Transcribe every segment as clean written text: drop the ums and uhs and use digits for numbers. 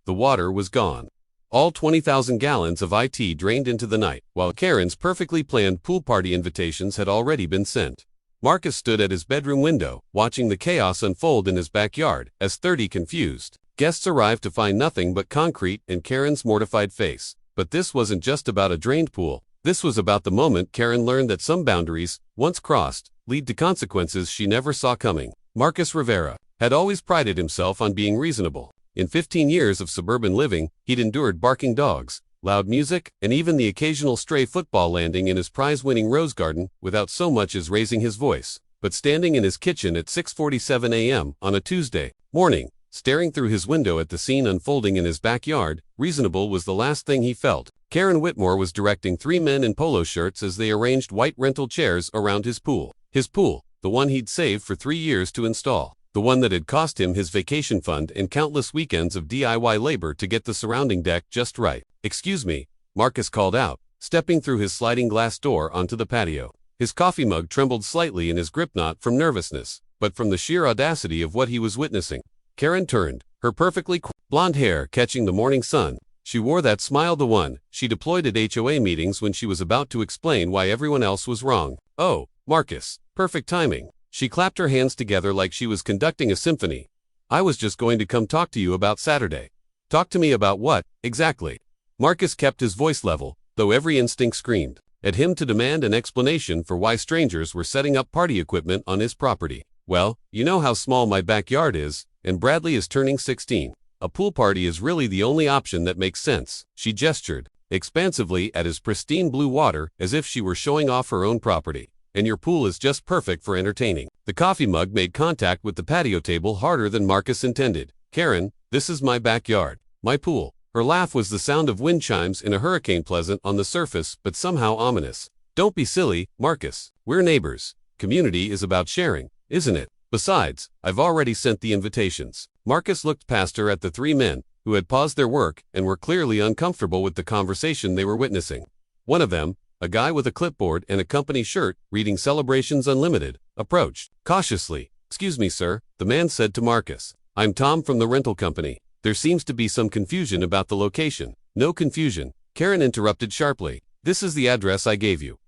the water was gone. All 20,000 gallons of it drained into the night, while Karen's perfectly planned pool party invitations had already been sent. Marcus stood at his bedroom window, watching the chaos unfold in his backyard, as 30 confused guests arrived to find nothing but concrete and Karen's mortified face. But this wasn't just about a drained pool. This was about the moment Karen learned that some boundaries, once crossed, lead to consequences she never saw coming. Marcus Rivera had always prided himself on being reasonable. In 15 years of suburban living, he'd endured barking dogs, loud music, and even the occasional stray football landing in his prize-winning rose garden without so much as raising his voice. But standing in his kitchen at 6:47 a.m. on a Tuesday morning, staring through his window at the scene unfolding in his backyard, reasonable was the last thing he felt. Karen Whitmore was directing 3 men in polo shirts as they arranged white rental chairs around his pool. His pool, the one he'd saved for 3 years to install. The one that had cost him his vacation fund and countless weekends of DIY labor to get the surrounding deck just right. "Excuse me," Marcus called out, stepping through his sliding glass door onto the patio. His coffee mug trembled slightly in his grip, not from nervousness, but from the sheer audacity of what he was witnessing. Karen turned, her perfectly blonde hair catching the morning sun. She wore that smile, the one she deployed at HOA meetings when she was about to explain why everyone else was wrong. "Oh, Marcus, perfect timing." She clapped her hands together like she was conducting a symphony. "I was just going to come talk to you about Saturday." "Talk to me about what, exactly?" Marcus kept his voice level, though every instinct screamed at him to demand an explanation for why strangers were setting up party equipment on his property. "Well, you know how small my backyard is, and Bradley is turning 16. A pool party is really the only option that makes sense." She gestured expansively at his pristine blue water as if she were showing off her own property. "And your pool is just perfect for entertaining." The coffee mug made contact with the patio table harder than Marcus intended. "Karen, this is my backyard. My pool." Her laugh was the sound of wind chimes in a hurricane, pleasant on the surface but somehow ominous. "Don't be silly, Marcus. We're neighbors. Community is about sharing, isn't it? Besides, I've already sent the invitations." Marcus looked past her at the 3 men, who had paused their work and were clearly uncomfortable with the conversation they were witnessing. One of them, a guy with a clipboard and a company shirt, reading Celebrations Unlimited, approached cautiously. "Excuse me, sir," the man said to Marcus. "I'm Tom from the rental company. There seems to be some confusion about the location." "No confusion," Karen interrupted sharply. "This is the address I gave you.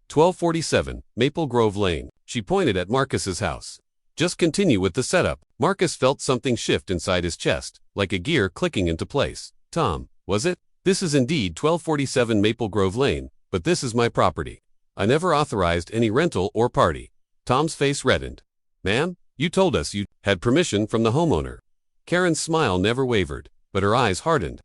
1247 Maple Grove Lane." She pointed at Marcus's house. "Just continue with the setup." Marcus felt something shift inside his chest, like a gear clicking into place. "Tom, was it? This is indeed 1247 Maple Grove Lane. But this is my property. I never authorized any rental or party." Tom's face reddened. "Ma'am, you told us you had permission from the homeowner." Karen's smile never wavered, but her eyes hardened.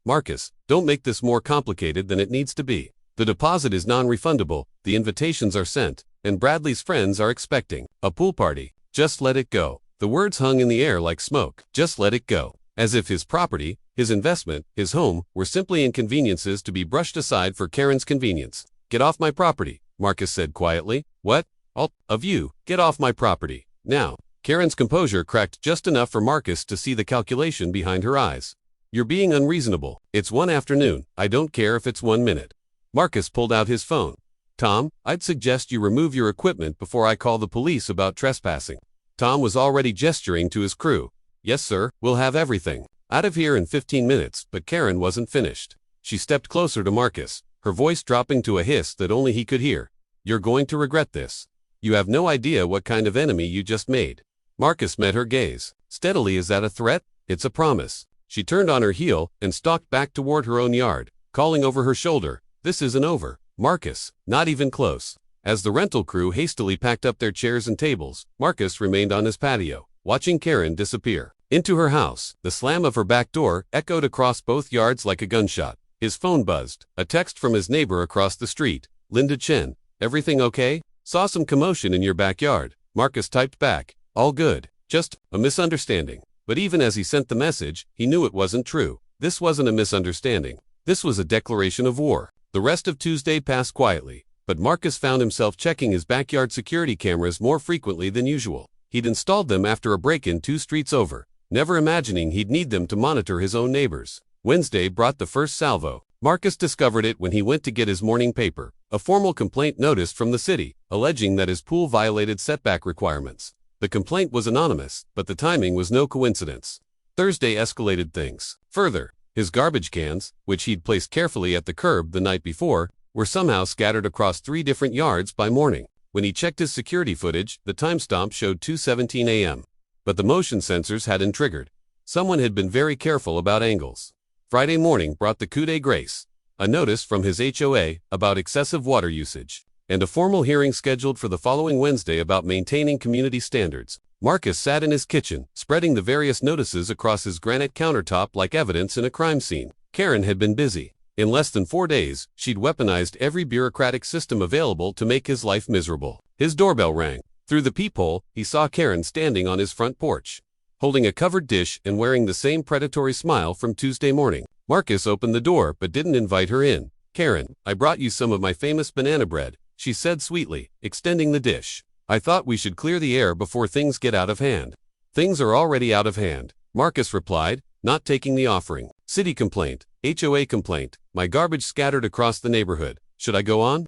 "Marcus, don't make this more complicated than it needs to be. The deposit is non-refundable, the invitations are sent, and Bradley's friends are expecting a pool party. Just let it go." The words hung in the air like smoke. Just let it go. As if his property, his investment, his home, were simply inconveniences to be brushed aside for Karen's convenience. "Get off my property," Marcus said quietly. "What? All of you, get off my property, now." Karen's composure cracked just enough for Marcus to see the calculation behind her eyes. "You're being unreasonable. It's 1 afternoon, I don't care if it's 1 minute." Marcus pulled out his phone. "Tom, I'd suggest you remove your equipment before I call the police about trespassing." Tom was already gesturing to his crew. "Yes, sir, we'll have everything out of here in 15 minutes, but Karen wasn't finished. She stepped closer to Marcus, her voice dropping to a hiss that only he could hear. "You're going to regret this. You have no idea what kind of enemy you just made." Marcus met her gaze. Steadily. "Is that a threat?" "It's a promise." She turned on her heel and stalked back toward her own yard, calling over her shoulder, "This isn't over, Marcus, not even close." As the rental crew hastily packed up their chairs and tables, Marcus remained on his patio, watching Karen disappear into her house. The slam of her back door echoed across both yards like a gunshot. His phone buzzed. A text from his neighbor across the street. "Linda Chen, everything okay? Saw some commotion in your backyard." Marcus typed back, "All good. Just a misunderstanding." But even as he sent the message, he knew it wasn't true. This wasn't a misunderstanding. This was a declaration of war. The rest of Tuesday passed quietly, but Marcus found himself checking his backyard security cameras more frequently than usual. He'd installed them after a break-in 2 streets over, never imagining he'd need them to monitor his own neighbors. Wednesday brought the first salvo. Marcus discovered it when he went to get his morning paper, a formal complaint notice from the city, alleging that his pool violated setback requirements. The complaint was anonymous, but the timing was no coincidence. Thursday escalated things. Further, his garbage cans, which he'd placed carefully at the curb the night before, were somehow scattered across 3 different yards by morning. When he checked his security footage, the timestamp showed 2:17 a.m. But the motion sensors hadn't triggered. Someone had been very careful about angles. Friday morning brought the coup de grace, a notice from his HOA about excessive water usage, and a formal hearing scheduled for the following Wednesday about maintaining community standards. Marcus sat in his kitchen, spreading the various notices across his granite countertop like evidence in a crime scene. Karen had been busy. In less than 4 days, she'd weaponized every bureaucratic system available to make his life miserable. His doorbell rang. Through the peephole, he saw Karen standing on his front porch, holding a covered dish and wearing the same predatory smile from Tuesday morning. Marcus opened the door but didn't invite her in. "Karen, I brought you some of my famous banana bread," she said sweetly, extending the dish. "I thought we should clear the air before things get out of hand." "Things are already out of hand," Marcus replied, not taking the offering. "City complaint, HOA complaint, my garbage scattered across the neighborhood. Should I go on?"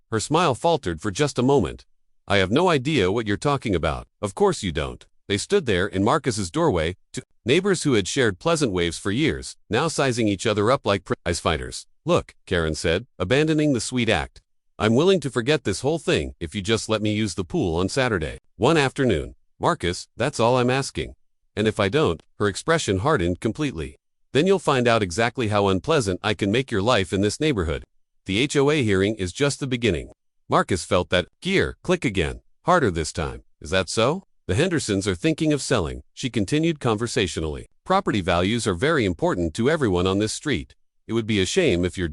Her smile faltered for just a moment. "I have no idea what you're talking about." "Of course you don't." They stood there in Marcus's doorway, two neighbors who had shared pleasant waves for years, now sizing each other up like prize fighters. "Look," Karen said, abandoning the sweet act. "I'm willing to forget this whole thing if you just let me use the pool on Saturday. One afternoon." "Marcus, that's all I'm asking." "And if I don't?" Her expression hardened completely. "Then you'll find out exactly how unpleasant I can make your life in this neighborhood. The HOA hearing is just the beginning." Marcus felt that gear click again, harder this time. "Is that so?" "The Hendersons are thinking of selling," she continued conversationally. "Property values are very important to everyone on this street. It would be a shame if your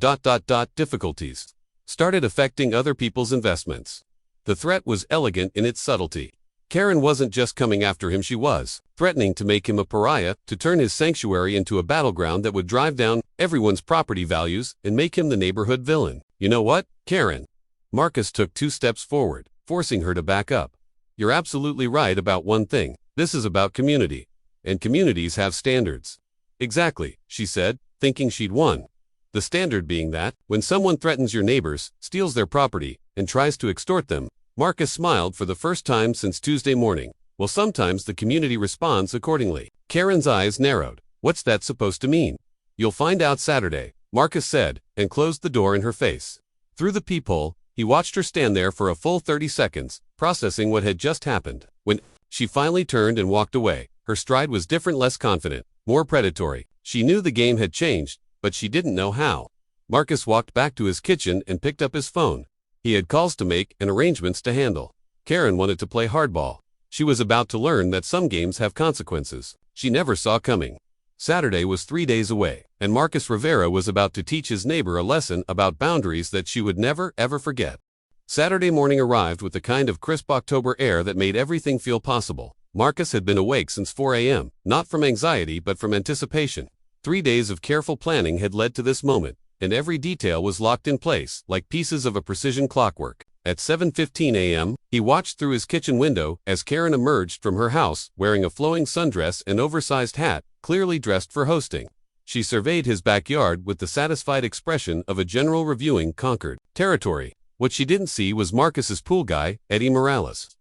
difficulties started affecting other people's investments." The threat was elegant in its subtlety. Karen wasn't just coming after him, she was threatening to make him a pariah, to turn his sanctuary into a battleground that would drive down everyone's property values and make him the neighborhood villain. "You know what, Karen?" Marcus took 2 steps forward, forcing her to back up. "You're absolutely right about one thing. This is about community. And communities have standards." "Exactly," she said, thinking she'd won. "The standard being that, when someone threatens your neighbors, steals their property, and tries to extort them." Marcus smiled for the first time since Tuesday morning. "Well, sometimes the community responds accordingly." Karen's eyes narrowed. "What's that supposed to mean?" "You'll find out Saturday," Marcus said, and closed the door in her face. Through the peephole, he watched her stand there for a full 30 seconds, processing what had just happened. When she finally turned and walked away, her stride was different, less confident, more predatory. She knew the game had changed, but she didn't know how. Marcus walked back to his kitchen and picked up his phone. He had calls to make and arrangements to handle. Karen wanted to play hardball. She was about to learn that some games have consequences she never saw coming. Saturday was 3 days away, and Marcus Rivera was about to teach his neighbor a lesson about boundaries that she would never, ever forget. Saturday morning arrived with the kind of crisp October air that made everything feel possible. Marcus had been awake since 4 a.m., not from anxiety but from anticipation. 3 days of careful planning had led to this moment, and every detail was locked in place, like pieces of a precision clockwork. At 7:15 a.m., he watched through his kitchen window as Karen emerged from her house, wearing a flowing sundress and oversized hat, clearly dressed for hosting. She surveyed his backyard with the satisfied expression of a general reviewing conquered territory. What she didn't see was Marcus's pool guy, Eddie Morales,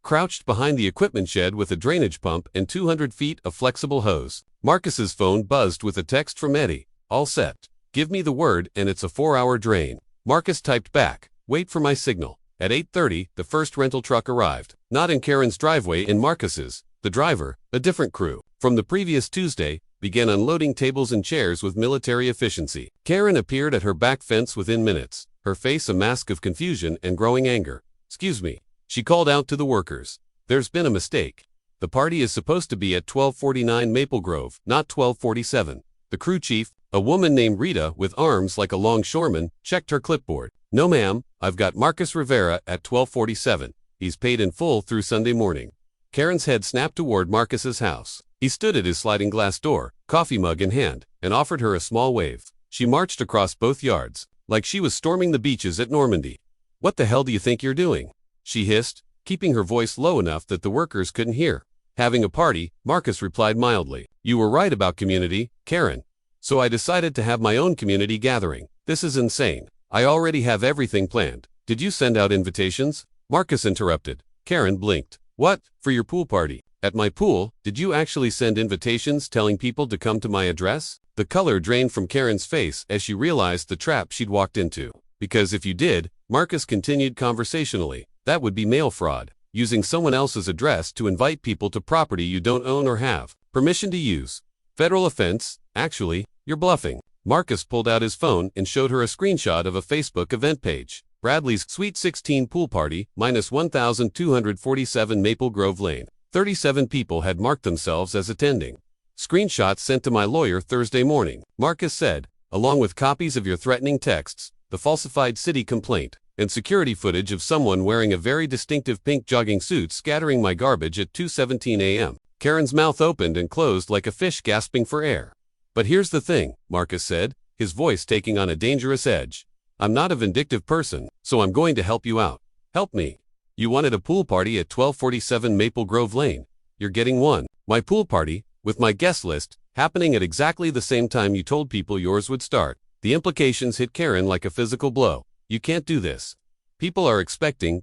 crouched behind the equipment shed with a drainage pump and 200 feet of flexible hose. Marcus's phone buzzed with a text from Eddie. "All set. Give me the word and it's a 4-hour drain." Marcus typed back, "Wait for my signal." At 8:30, the first rental truck arrived, not in Karen's driveway, in Marcus's. The driver, a different crew from the previous Tuesday, began unloading tables and chairs with military efficiency. Karen appeared at her back fence within minutes, her face a mask of confusion and growing anger. "Excuse me," she called out to the workers. "There's been a mistake. The party is supposed to be at 1249 Maple Grove, not 1247. The crew chief, a woman named Rita with arms like a longshoreman, checked her clipboard. "No ma'am, I've got Marcus Rivera at 1247. He's paid in full through Sunday morning." Karen's head snapped toward Marcus's house. He stood at his sliding glass door, coffee mug in hand, and offered her a small wave. She marched across both yards, like she was storming the beaches at Normandy. "What the hell do you think you're doing?" she hissed, keeping her voice low enough that the workers couldn't hear. "Having a party," Marcus replied mildly. "You were right about community, Karen. So I decided to have my own community gathering. This is insane. I already have everything planned." "Did you send out invitations?" Marcus interrupted. Karen blinked. "What, for your pool party?" "At my pool? Did you actually send invitations telling people to come to my address?" The color drained from Karen's face as she realized the trap she'd walked into. Because if you did, Marcus continued conversationally, that would be mail fraud. Using someone else's address to invite people to property you don't own or have permission to use. Federal offense. Actually, you're bluffing. Marcus pulled out his phone and showed her a screenshot of a Facebook event page. Bradley's Sweet 16 pool party, minus 1,247 Maple Grove Lane. 37 people had marked themselves as attending. Screenshots sent to my lawyer Thursday morning, Marcus said, along with copies of your threatening texts, the falsified city complaint, and security footage of someone wearing a very distinctive pink jogging suit scattering my garbage at 2:17 a.m. Karen's mouth opened and closed like a fish gasping for air. But here's the thing, Marcus said, his voice taking on a dangerous edge. I'm not a vindictive person, so I'm going to help you out. Help me. You wanted a pool party at 1247 Maple Grove Lane. You're getting one. My pool party, with my guest list, happening at exactly the same time you told people yours would start. The implications hit Karen like a physical blow. You can't do this. People are expecting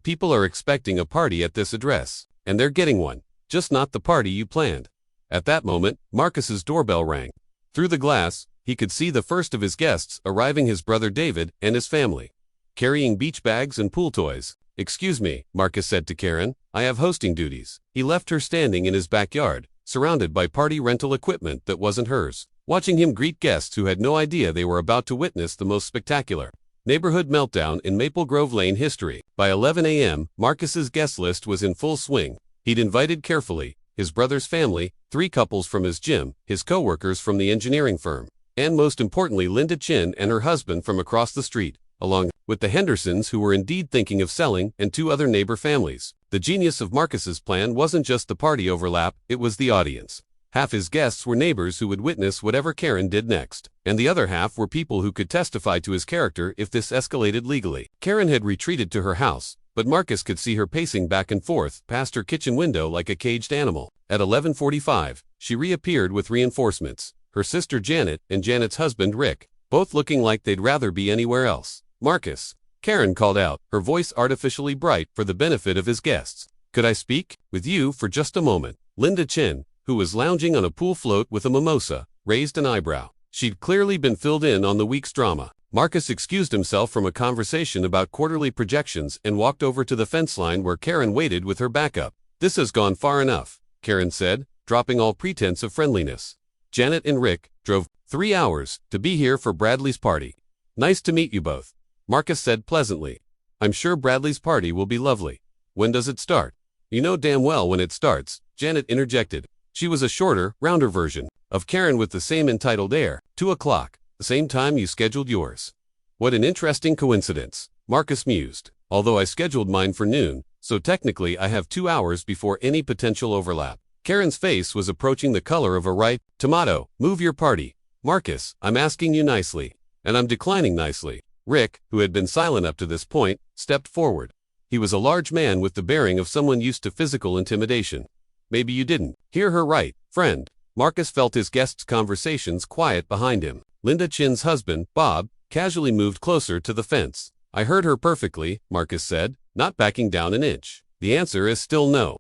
a party at this address, and they're getting one, just not the party you planned. At that moment, Marcus's doorbell rang. Through the glass, he could see the first of his guests arriving, his brother David and his family, carrying beach bags and pool toys. Excuse me, Marcus said to Karen, I have hosting duties. He left her standing in his backyard, surrounded by party rental equipment that wasn't hers, watching him greet guests who had no idea they were about to witness the most spectacular neighborhood meltdown in Maple Grove Lane history. By 11 a.m., Marcus's guest list was in full swing. He'd invited carefully his brother's family, 3 couples from his gym, his co-workers from the engineering firm, and most importantly Linda Chin and her husband from across the street, along with the Hendersons who were indeed thinking of selling, and 2 other neighbor families. The genius of Marcus's plan wasn't just the party overlap, it was the audience. Half his guests were neighbors who would witness whatever Karen did next, and the other half were people who could testify to his character if this escalated legally. Karen had retreated to her house, but Marcus could see her pacing back and forth past her kitchen window like a caged animal. At 11:45, she reappeared with reinforcements, her sister Janet and Janet's husband Rick, both looking like they'd rather be anywhere else. Marcus, Karen called out, her voice artificially bright for the benefit of his guests. Could I speak with you for just a moment? Linda Chin, who was lounging on a pool float with a mimosa, raised an eyebrow. She'd clearly been filled in on the week's drama. Marcus excused himself from a conversation about quarterly projections and walked over to the fence line where Karen waited with her backup. This has gone far enough, Karen said, dropping all pretense of friendliness. Janet and Rick drove 3 hours to be here for Bradley's party. Nice to meet you both, Marcus said pleasantly. I'm sure Bradley's party will be lovely. When does it start? You know damn well when it starts, Janet interjected. She was a shorter, rounder version of Karen with the same entitled air. 2 o'clock, the same time you scheduled yours. What an interesting coincidence, Marcus mused. Although I scheduled mine for noon, so technically I have 2 hours before any potential overlap. Karen's face was approaching the color of a ripe tomato. Move your party. Marcus, I'm asking you nicely, and I'm declining nicely. Rick, who had been silent up to this point, stepped forward. He was a large man with the bearing of someone used to physical intimidation. Maybe you didn't hear her right, friend. Marcus felt his guest's conversations quiet behind him. Linda Chin's husband, Bob, casually moved closer to the fence. I heard her perfectly, Marcus said, not backing down an inch. The answer is still no.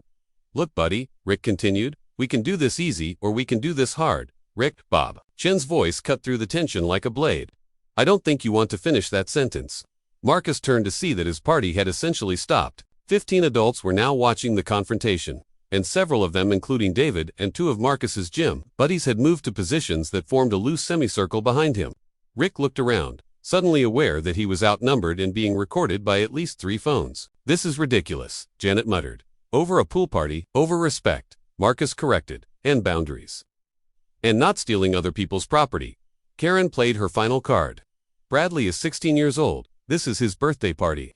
Look, buddy, Rick continued, we can do this easy or we can do this hard. Rick, Bob. Chin's voice cut through the tension like a blade. I don't think you want to finish that sentence. Marcus turned to see that his party had essentially stopped. 15 adults were now watching the confrontation, and several of them, including David and 2 of Marcus's gym buddies, had moved to positions that formed a loose semicircle behind him. Rick looked around, suddenly aware that he was outnumbered and being recorded by at least 3 phones. This is ridiculous, Janet muttered. Over a pool party, over respect, Marcus corrected, and boundaries. And not stealing other people's property. Karen played her final card. Bradley is 16 years old. This is his birthday party.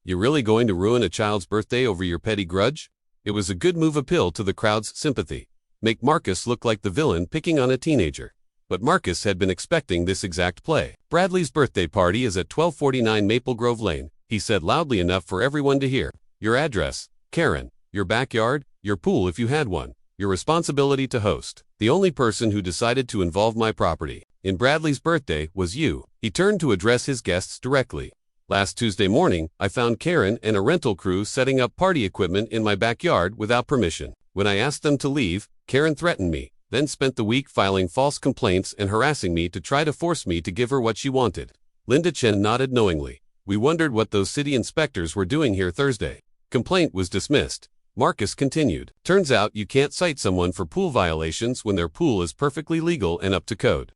You really going to ruin a child's birthday over your petty grudge? It was a good move, appeal to the crowd's sympathy. Make Marcus look like the villain picking on a teenager. But Marcus had been expecting this exact play. Bradley's birthday party is at 1249 Maple Grove Lane, he said loudly enough for everyone to hear. Your address, Karen, your backyard, your pool if you had one, your responsibility to host. The only person who decided to involve my property in Bradley's birthday was you. He turned to address his guests directly. Last Tuesday morning, I found Karen and a rental crew setting up party equipment in my backyard without permission. When I asked them to leave, Karen threatened me, then spent the week filing false complaints and harassing me to try to force me to give her what she wanted. Linda Chen nodded knowingly. We wondered what those city inspectors were doing here Thursday. Complaint was dismissed. Marcus continued. Turns out you can't cite someone for pool violations when their pool is perfectly legal and up to code.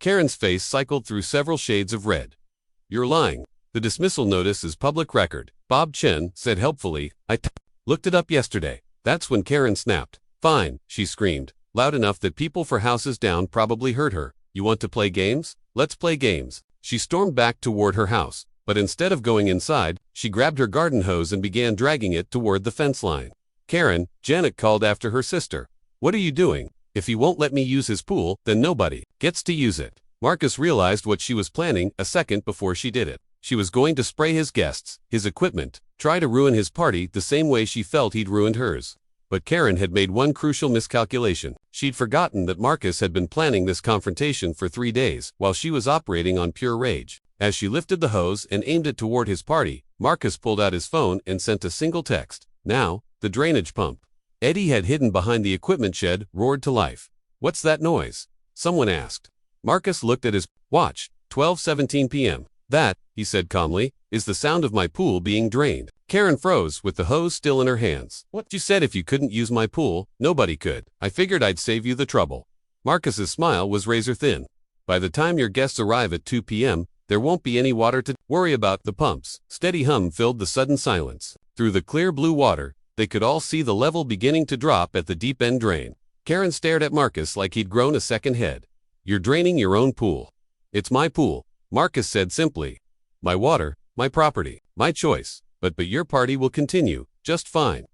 Karen's face cycled through several shades of red. You're lying. The dismissal notice is public record. Bob Chen said helpfully. I looked it up yesterday. That's when Karen snapped. Fine, she screamed, loud enough that people for houses down probably heard her. You want to play games? Let's play games. She stormed back toward her house, but instead of going inside, she grabbed her garden hose and began dragging it toward the fence line. Karen, Janet called after her sister. What are you doing? If he won't let me use his pool, then nobody gets to use it. Marcus realized what she was planning a second before she did it. She was going to spray his guests, his equipment, try to ruin his party the same way she felt he'd ruined hers. But Karen had made one crucial miscalculation. She'd forgotten that Marcus had been planning this confrontation for 3 days, while she was operating on pure rage. As she lifted the hose and aimed it toward his party, Marcus pulled out his phone and sent a single text. Now, the drainage pump Eddie had hidden behind the equipment shed roared to life. What's that noise? Someone asked. Marcus looked at his watch. 12:17 p.m. That, he said calmly, is the sound of my pool being drained. Karen froze with the hose still in her hands. What? You said if you couldn't use my pool, nobody could. I figured I'd save you the trouble. Marcus's smile was razor thin. By the time your guests arrive at 2 p.m., there won't be any water to worry about. The pump's steady hum filled the sudden silence. Through the clear blue water, they could all see the level beginning to drop at the deep end drain. Karen stared at Marcus like he'd grown a second head. You're draining your own pool. It's my pool, Marcus said simply. My water, my property, my choice. But your party will continue, just fine.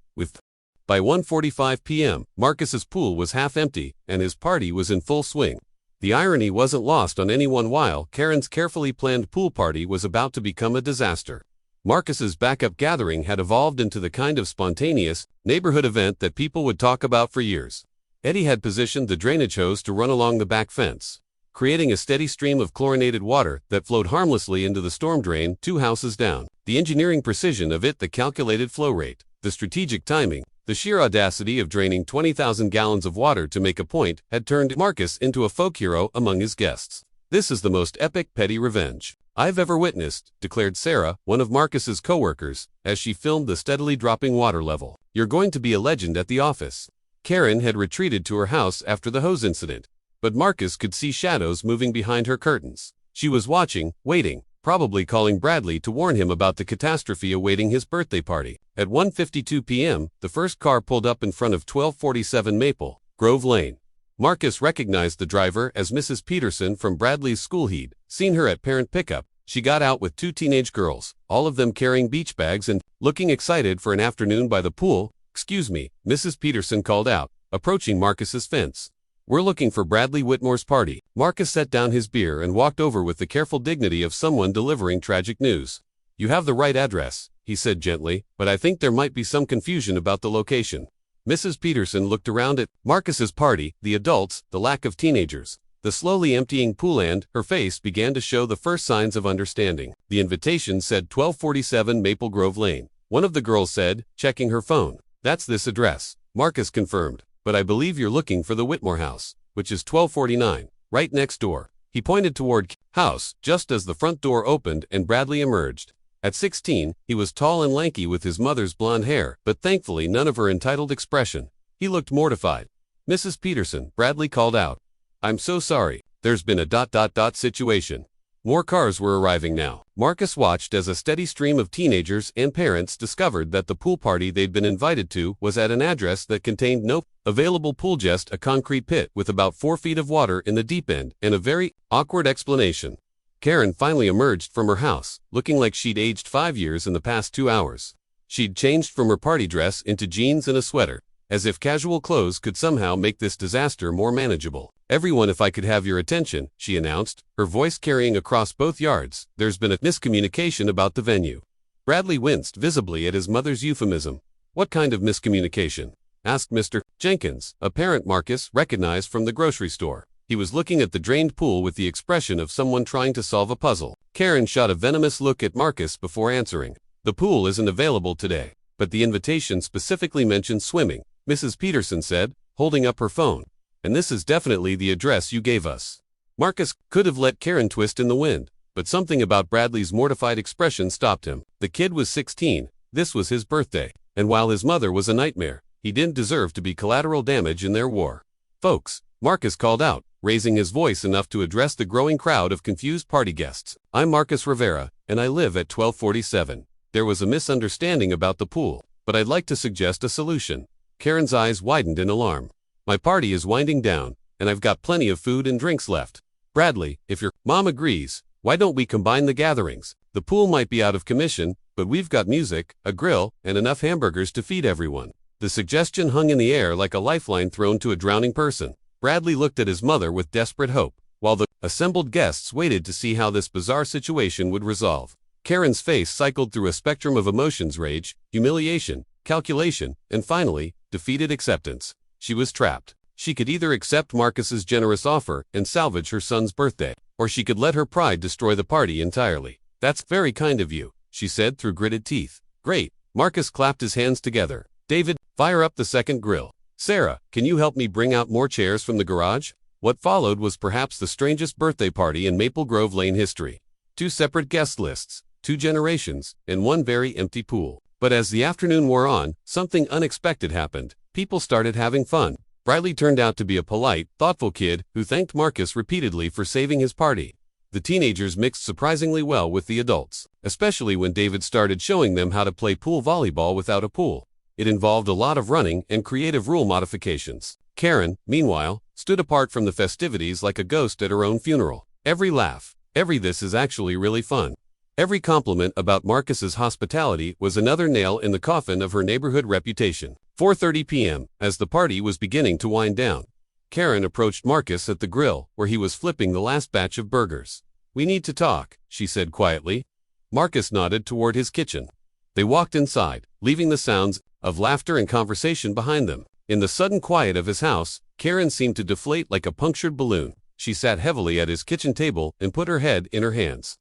By 1:45 p.m., Marcus's pool was half empty, and his party was in full swing. The irony wasn't lost on anyone while Karen's carefully planned pool party was about to become a disaster. Marcus's backup gathering had evolved into the kind of spontaneous, neighborhood event that people would talk about for years. Eddie had positioned the drainage hose to run along the back fence, creating a steady stream of chlorinated water that flowed harmlessly into the storm drain 2 houses down. The engineering precision of it, the calculated flow rate, the strategic timing, the sheer audacity of draining 20,000 gallons of water to make a point had turned Marcus into a folk hero among his guests. This is the most epic petty revenge I've ever witnessed, declared Sarah, one of Marcus's co-workers, as she filmed the steadily dropping water level. You're going to be a legend at the office. Karen had retreated to her house after the hose incident, but Marcus could see shadows moving behind her curtains. She was watching, waiting, probably calling Bradley to warn him about the catastrophe awaiting his birthday party. At 1:52 p.m., the first car pulled up in front of 1247 Maple Grove Lane. Marcus recognized the driver as Mrs. Peterson from Bradley's school. He'd seen her at parent pickup. She got out with 2 teenage girls, all of them carrying beach bags and looking excited for an afternoon by the pool. Excuse me, Mrs. Peterson called out, approaching Marcus's fence. We're looking for Bradley Whitmore's party. Marcus set down his beer and walked over with the careful dignity of someone delivering tragic news. You have the right address, he said gently, but I think there might be some confusion about the location. Mrs. Peterson looked around at Marcus's party, the adults, the lack of teenagers, the slowly emptying pool, and her face began to show the first signs of understanding. The invitation said 1247 Maple Grove Lane. One of the girls said, checking her phone. That's this address, Marcus confirmed. But I believe you're looking for the Whitmore house, which is 1249, right next door. He pointed toward house just as the front door opened and Bradley emerged. At 16, he was tall and lanky with his mother's blonde hair, but thankfully none of her entitled expression. He looked mortified. Mrs. Peterson, Bradley called out. I'm so sorry. There's been a ... situation. More cars were arriving now. Marcus watched as a steady stream of teenagers and parents discovered that the pool party they'd been invited to was at an address that contained no available pool, just a concrete pit with about 4 feet of water in the deep end, and a very awkward explanation. Karen finally emerged from her house, looking like she'd aged 5 years in the past 2 hours. She'd changed from her party dress into jeans and a sweater, as if casual clothes could somehow make this disaster more manageable. Everyone, if I could have your attention, she announced, her voice carrying across both yards. There's been a miscommunication about the venue. Bradley winced visibly at his mother's euphemism. What kind of miscommunication? Asked Mr. Jenkins, a parent Marcus recognized from the grocery store. He was looking at the drained pool with the expression of someone trying to solve a puzzle. Karen shot a venomous look at Marcus before answering. The pool isn't available today, but the invitation specifically mentioned swimming, Mrs. Peterson said, holding up her phone. and this is definitely the address you gave us." Marcus could have let Karen twist in the wind, but something about Bradley's mortified expression stopped him. The kid was 16, this was his birthday, and while his mother was a nightmare, he didn't deserve to be collateral damage in their war. "Folks," Marcus called out, raising his voice enough to address the growing crowd of confused party guests. "I'm Marcus Rivera, and I live at 1247. There was a misunderstanding about the pool, but I'd like to suggest a solution." Karen's eyes widened in alarm. "My party is winding down, and I've got plenty of food and drinks left. Bradley, if your mom agrees, why don't we combine the gatherings? The pool might be out of commission, but we've got music, a grill, and enough hamburgers to feed everyone." The suggestion hung in the air like a lifeline thrown to a drowning person. Bradley looked at his mother with desperate hope, while the assembled guests waited to see how this bizarre situation would resolve. Karen's face cycled through a spectrum of emotions: rage, humiliation, calculation, and finally, defeated acceptance. She was trapped. She could either accept Marcus's generous offer and salvage her son's birthday, or she could let her pride destroy the party entirely. "That's very kind of you," she said through gritted teeth. "Great." Marcus clapped his hands together. "David, fire up the second grill. Sarah, can you help me bring out more chairs from the garage?" What followed was perhaps the strangest birthday party in Maple Grove Lane history. 2 separate guest lists, 2 generations, and 1 very empty pool. But as the afternoon wore on, something unexpected happened. People started having fun. Bradley turned out to be a polite, thoughtful kid who thanked Marcus repeatedly for saving his party. The teenagers mixed surprisingly well with the adults, especially when David started showing them how to play pool volleyball without a pool. It involved a lot of running and creative rule modifications. Karen, meanwhile, stood apart from the festivities like a ghost at her own funeral. Every laugh, every "this is actually really fun," every compliment about Marcus's hospitality was another nail in the coffin of her neighborhood reputation. 4:30 p.m., as the party was beginning to wind down, Karen approached Marcus at the grill, where he was flipping the last batch of burgers. "We need to talk," she said quietly. Marcus nodded toward his kitchen. They walked inside, leaving the sounds of laughter and conversation behind them. In the sudden quiet of his house, Karen seemed to deflate like a punctured balloon. She sat heavily at his kitchen table and put her head in her hands.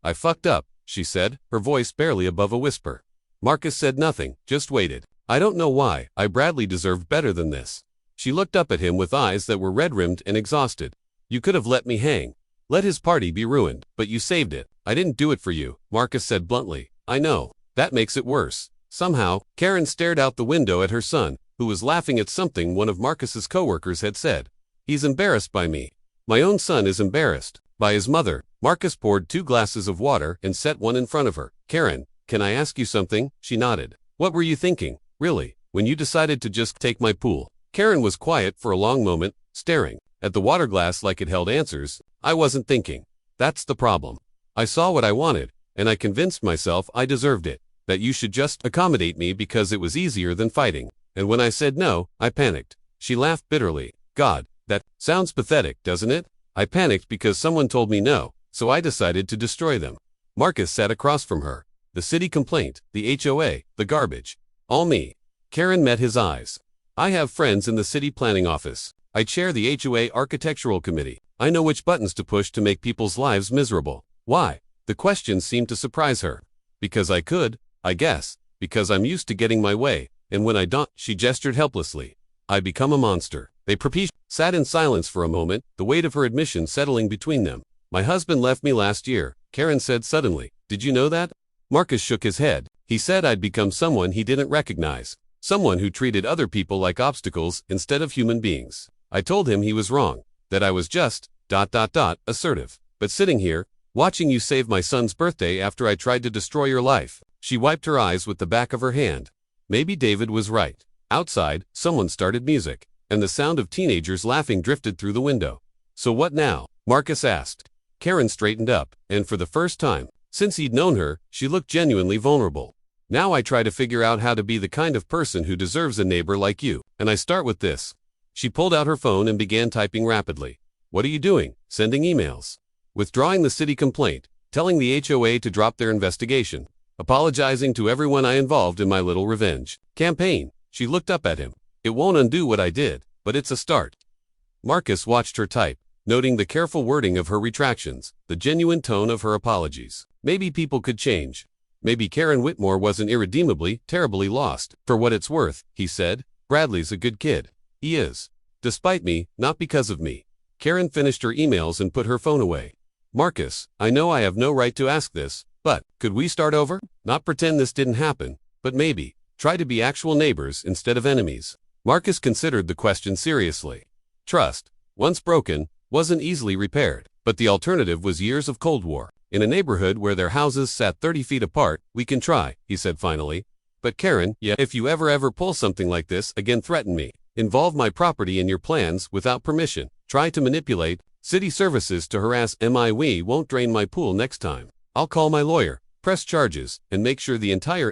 "I fucked up," she said, her voice barely above a whisper. Marcus said nothing, just waited. "I don't know why. Bradley deserved better than this." She looked up at him with eyes that were red-rimmed and exhausted. "You could have let me hang. Let his party be ruined, but you saved it." "I didn't do it for you," Marcus said bluntly. "I know. That makes it worse." Somehow, Karen stared out the window at her son, who was laughing at something one of Marcus's coworkers had said. "He's embarrassed by me." "My own son is embarrassed by his mother." Marcus poured 2 glasses of water and set one in front of her. "Karen, can I ask you something?" She nodded. "What were you thinking, really, when you decided to just take my pool?" Karen was quiet for a long moment, staring at the water glass like it held answers. "I wasn't thinking. That's the problem. I saw what I wanted, and I convinced myself I deserved it, that you should just accommodate me because it was easier than fighting. And when I said no, I panicked." She laughed bitterly. "God, that sounds pathetic, doesn't it? I panicked because someone told me no, so I decided to destroy them." Marcus sat across from her. "The city complaint, the HOA, the garbage. All me." Karen met his eyes. "I have friends in the city planning office. I chair the HOA architectural committee. I know which buttons to push to make people's lives miserable." "Why?" The question seemed to surprise her. "Because I could, I guess. Because I'm used to getting my way, and when I don't," she gestured helplessly, "I become a monster." They sat in silence for a moment, the weight of her admission settling between them. "My husband left me last year," Karen said suddenly. "Did you know that?" Marcus shook his head. "He said I'd become someone he didn't recognize. Someone who treated other people like obstacles instead of human beings. I told him he was wrong, that I was just, assertive. But sitting here, watching you save my son's birthday after I tried to destroy your life." She wiped her eyes with the back of her hand. Maybe David was right. Outside, someone started music, and the sound of teenagers laughing drifted through the window. "So what now?" Marcus asked. Karen straightened up, and for the first time since he'd known her, she looked genuinely vulnerable. "Now I try to figure out how to be the kind of person who deserves a neighbor like you, and I start with this." She pulled out her phone and began typing rapidly. "What are you doing?" "Sending emails. Withdrawing the city complaint, telling the HOA to drop their investigation, apologizing to everyone I involved in my little revenge campaign." She looked up at him. "It won't undo what I did, but it's a start." Marcus watched her type, noting the careful wording of her retractions, the genuine tone of her apologies. Maybe people could change. Maybe Karen Whitmore wasn't irredeemably, terribly lost. "For what it's worth," he said, "Bradley's a good kid." "He is. Despite me, not because of me. Karen finished her emails and put her phone away. Marcus, I know I have no right to ask this, but could we start over? Not pretend this didn't happen, but maybe try to be actual neighbors instead of enemies. Marcus considered the question seriously. Trust, once broken, wasn't easily repaired, but the alternative was years of Cold War. In a neighborhood where their houses sat 30 feet apart, we can try, he said finally. But Karen, yeah, if you ever pull something like this again, threaten me. Involve my property in your plans without permission. Try to manipulate city services to harass me. We won't drain my pool next time. I'll call my lawyer, press charges, and make sure the entire